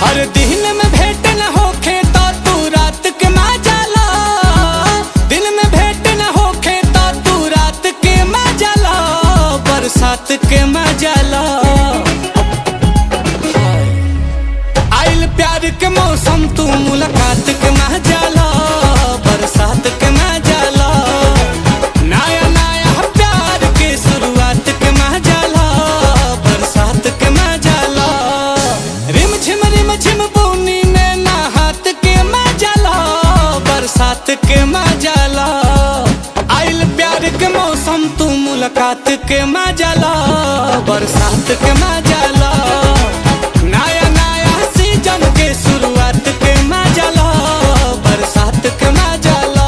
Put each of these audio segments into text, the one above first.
अरे दिन में भेंट न होखे तो तू रात के मजा ला, दिन में भेंट न होखे तो तू रात के मजा ला, बरसात के मजा ला। आइल प्यार के मौसम तू मुलाकात के मजा ला, बरसात के मजा ला। नया नया प्यार के शुरुआत के मजा ला, बरसात के मजा ला। रिम झिम बूनी में नहात के मजा ला, बरसात के मजा ला। आइल प्यार के मौसम तू मुलाकात के मजा ला, बरसात के मजा ला। नया नया सीजन के शुरुआत के मजा ला, बरसात के मजा ला।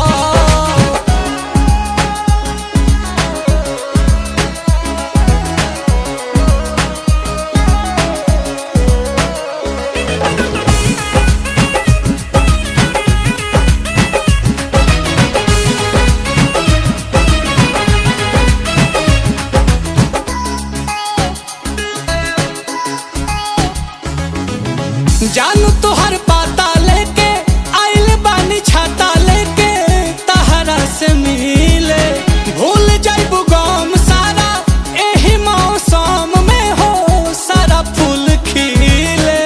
जानू तोहर पाता लेके आइल बानी छाता लेके तहरा से मिले। भूल जाइबू गम सारा एही मौसम में हो, सारा फूल खिले।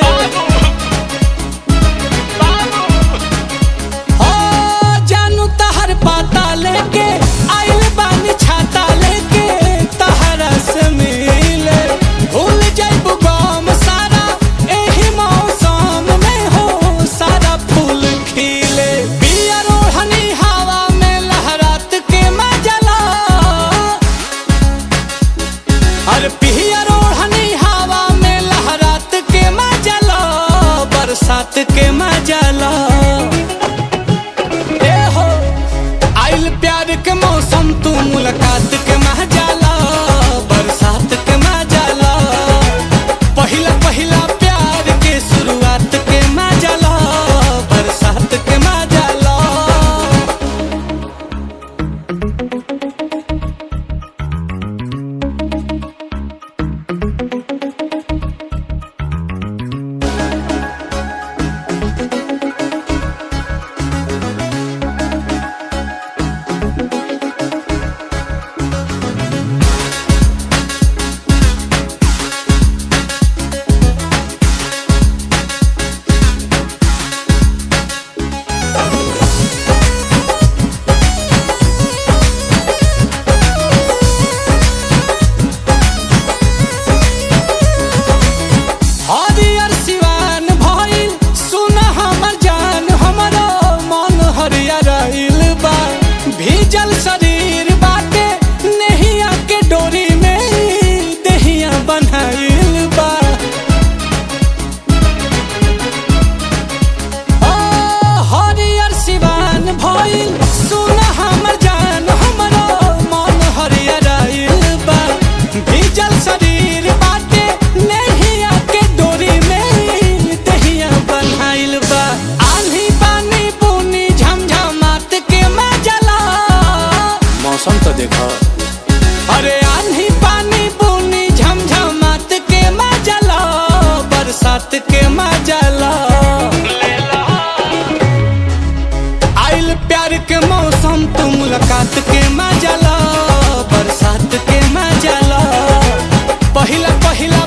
हो जानू तोहर पाता लेके आइल बानी छाता लेके तहरा से मिले। भूल जाइबू गम सारा एही मौसम में हो, सारा फूल खिले। पिया रोहनी हवा में लहरात के मजा ला, अरे पिया रोहनी हवा में लहरात के मजा ला, बरसात के मजा ला। ए हो आइल प्यार के मौसम तू मुलाकात के मजा ला, बरसात के मजा ला। पहिला पहिला प्यार के शुरुआत के मजा ला, बरसात के मजा ला। हरियर सिवान भइल सुन हमर जान, हमरो मन हरियर बा। भीजल शरीर बाटे नहिया के डोरी में देहिया बन्हाइल बा। ओ हरियर सिवान भइल सुन हमर जान, हमरो मन हरियर बा। भीजल शरीर बाटे नहिया के डोरी में देहिया बन्हाइल बा। आंधी पानी बुनी झमझमात के मजा ला, मौसम तो देखो। अरे आंधी पानी बुनी झमझमात के मजा ला, बरसात के मजा ला। आइल प्यार के मौसम तू मुलाकात के मजा ला, बरसात के मजा ला। पहिला पहिला